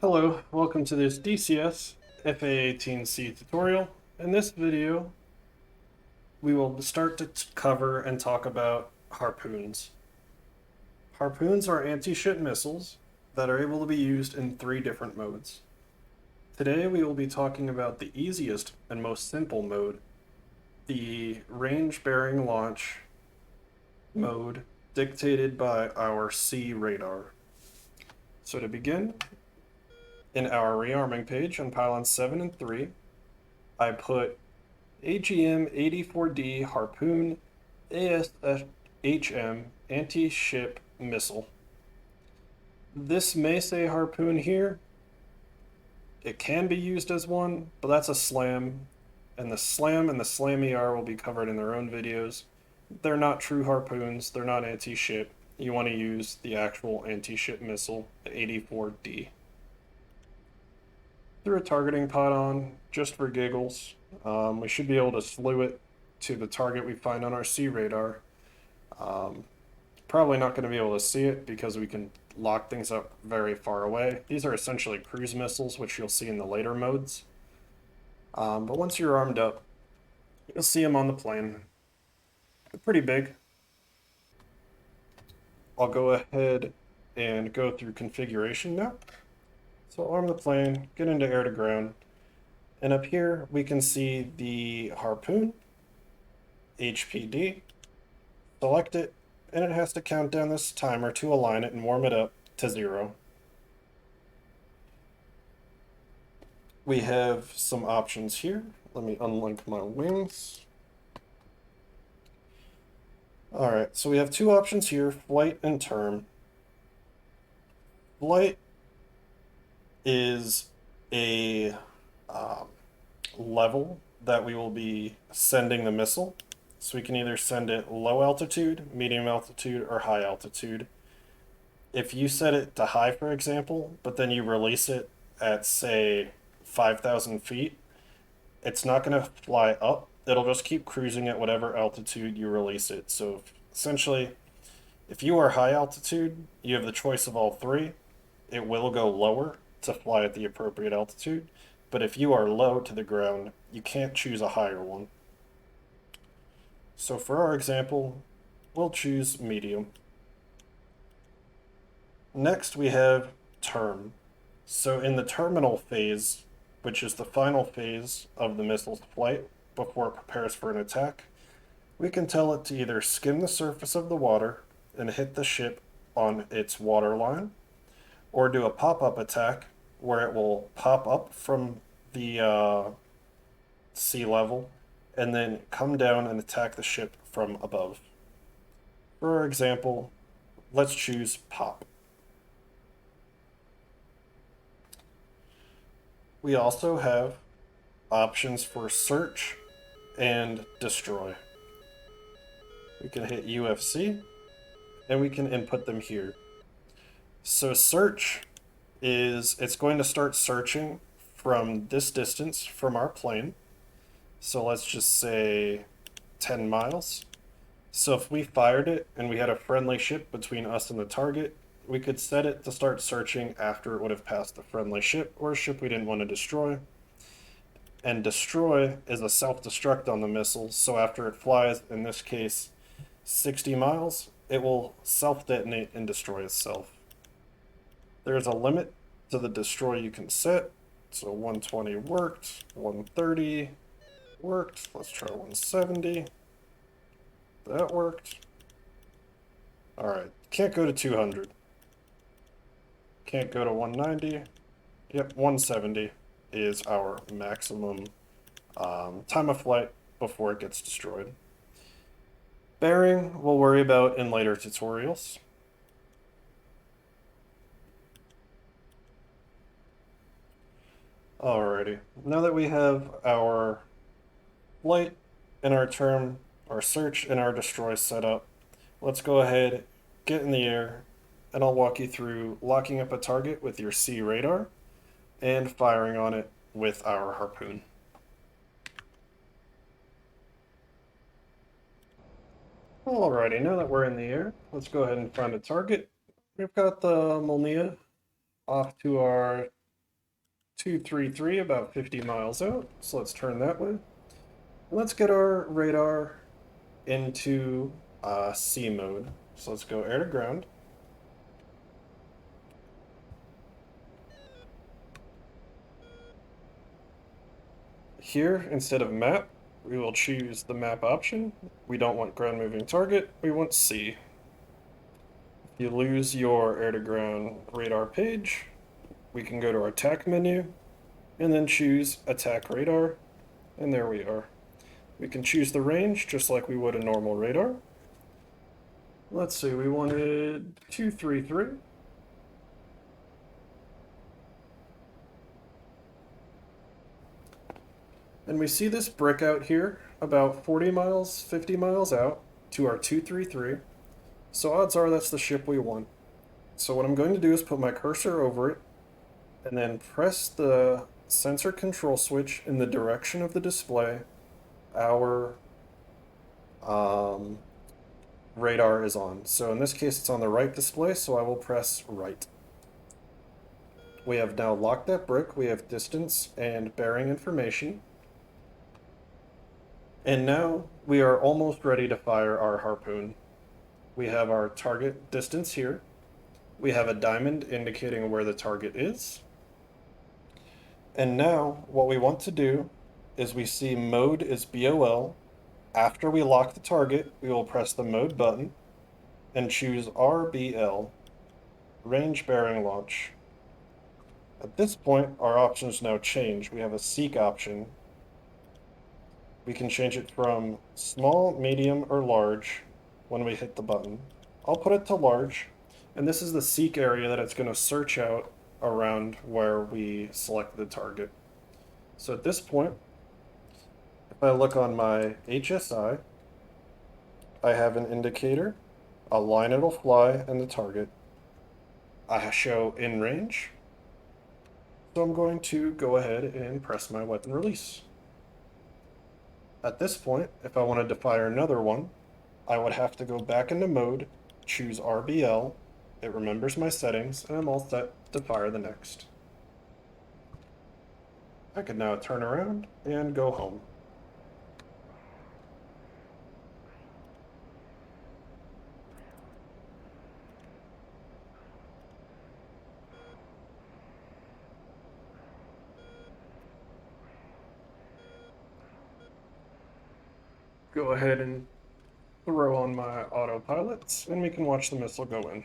Hello, welcome to this DCS A-18C tutorial. In this video, we will start to cover and talk about harpoons. Harpoons are anti-ship missiles that are able to be used in 3 different modes. Today we will be talking about the easiest and most simple mode, the range-bearing launch mode dictated by our C radar. So to begin, in our rearming page on pylons 7 and 3, I put AGM-84D Harpoon ASHM anti-ship missile. This may say Harpoon here. It can be used as one, but that's a slam, and the slam and the slam ER will be covered in their own videos. They're not true harpoons, they're not anti-ship. You want to use the actual anti-ship missile, the 84D. Threw a targeting pod on just for giggles. We should be able to slew it to the target we find on our C radar. Probably not going to be able to see it because we can lock things up very far away. These are essentially cruise missiles, which you'll see in the later modes. But once you're armed up, you'll see them on the plane. They're pretty big. I'll go ahead and go through configuration now. So arm the plane, get into air to ground, and up here we can see the Harpoon, HPD, select it, and it has to count down this timer to align it and warm it up to 0. We have some options here. Let me unlink my wings. Alright, so we have 2 options here, flight and term. Flight is a level that we will be sending the missile. So we can either send it low altitude, medium altitude, or high altitude. If you set it to high, for example, but then you release it at, say, 5,000 feet, it's not going to fly up. It'll just keep cruising at whatever altitude you release it. So essentially, if you are high altitude, you have the choice of all 3. It will go lower to fly at the appropriate altitude, but if you are low to the ground, you can't choose a higher one. So for our example, we'll choose medium. Next we have term. So in the terminal phase, which is the final phase of the missile's flight before it prepares for an attack, we can tell it to either skim the surface of the water and hit the ship on its water line, or do a pop-up attack where it will pop up from the sea level and then come down and attack the ship from above. For example, let's choose pop. We also have options for search and destroy. We can hit UFC and we can input them here. So search is, it's going to start searching from this distance from our plane. So let's just say 10 miles. So if we fired it and we had a friendly ship between us and the target, we could set it to start searching after it would have passed the friendly ship or a ship we didn't want to destroy. And destroy is a self-destruct on the missile, so after it flies, in this case, 60 miles, it will self-detonate and destroy itself. There's a limit to the destroy you can set, so 120 worked, 130 worked, let's try 170. That worked. Alright, can't go to 200. Can't go to 190. Yep, 170 is our maximum time of flight before it gets destroyed. Bearing we'll worry about in later tutorials. Alrighty, now that we have our flight and our term, our search and our destroy set up, let's go ahead, get in the air, and I'll walk you through locking up a target with your C radar and firing on it with our harpoon. Alrighty, now that we're in the air, let's go ahead and find a target. We've got the Molnia off to our 233, about 50 miles out. So let's turn that way. Let's get our radar into C mode. So let's go air to ground. Here, instead of map, we will choose the map option. We don't want ground moving target, we want C. If you lose your air to ground radar page, we can go to our attack menu and then choose attack radar, and there we are. We can choose the range just like we would a normal radar. Let's see, we wanted 233. And we see this brick out here about 40 miles, 50 miles out to our 233. So odds are that's the ship we want. So what I'm going to do is put my cursor over it and then press the sensor control switch in the direction of the display our radar is on. So in this case it's on the right display, so I will press right. We have now locked that brick. We have distance and bearing information. And now we are almost ready to fire our harpoon. We have our target distance here. We have a diamond indicating where the target is. And now what we want to do is we see mode is BOL. After we lock the target, we will press the mode button and choose RBL, range bearing launch. At this point, our options now change. We have a seek option. We can change it from small, medium, or large when we hit the button. I'll put it to large, and this is the seek area that it's going to search out around where we select the target. So at this point, if I look on my HSI, I have an indicator, a line it'll fly, and the target. I show in range, so I'm going to go ahead and press my weapon release. At this point, if I wanted to fire another one, I would have to go back into mode, choose RBL, it remembers my settings, and I'm all set to fire the next. I can now turn around and go home. Go ahead and throw on my autopilots, and we can watch the missile go in.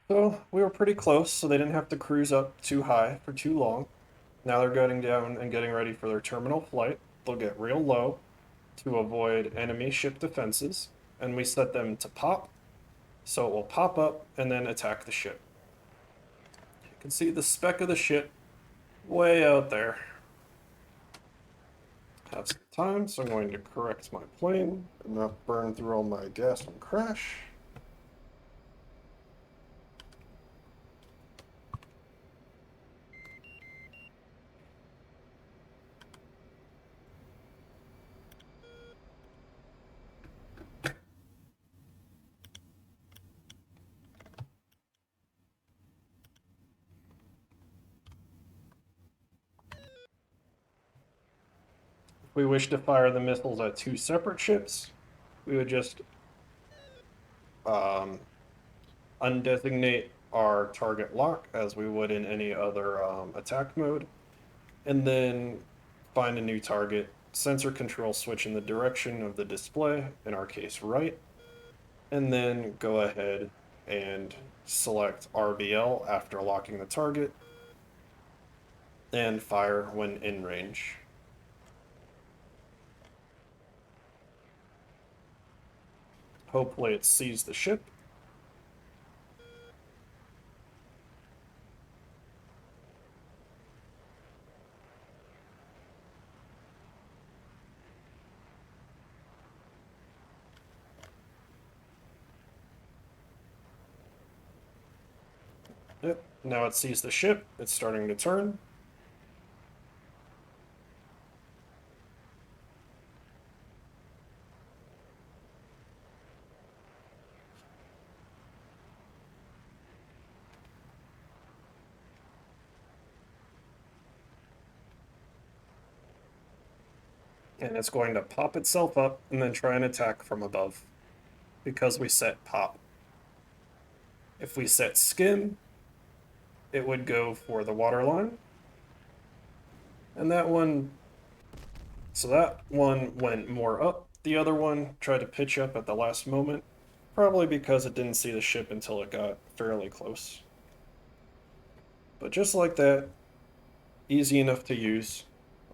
So we were pretty close, so they didn't have to cruise up too high for too long. Now they're getting down and getting ready for their terminal flight. They'll get real low to avoid enemy ship defenses, and we set them to pop, so it will pop up and then attack the ship. You can see the speck of the ship way out there. Have some time, so I'm going to correct my plane and not burn through all my gas and crash. If we wish to fire the missiles at two separate ships, we would just undesignate our target lock as we would in any other attack mode, and then find a new target, sensor control switch in the direction of the display, in our case right, and then go ahead and select RBL after locking the target, and fire when in range. Hopefully it sees the ship. Yep, now it sees the ship, it's starting to turn. And it's going to pop itself up and then try and attack from above because we set pop. If we set skim, it would go for the water line. And that one, so that one went more up. The other one tried to pitch up at the last moment, probably because it didn't see the ship until it got fairly close. But just like that, easy enough to use.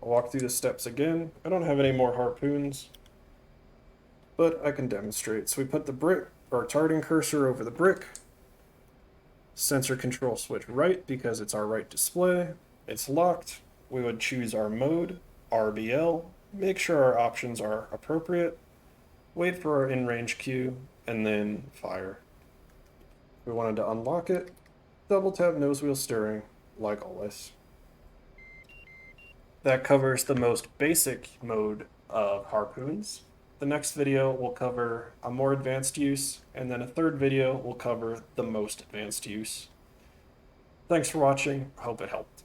I'll walk through the steps again. I don't have any more harpoons, but I can demonstrate. So we put the brick, or targeting cursor over the brick. Sensor control switch right because it's our right display. It's locked. We would choose our mode, RBL, make sure our options are appropriate, wait for our in-range cue, and then fire. If we wanted to unlock it, double tap nose wheel steering, like always. That covers the most basic mode of harpoons. The next video will cover a more advanced use, and then a third video will cover the most advanced use. Thanks for watching. I hope it helped.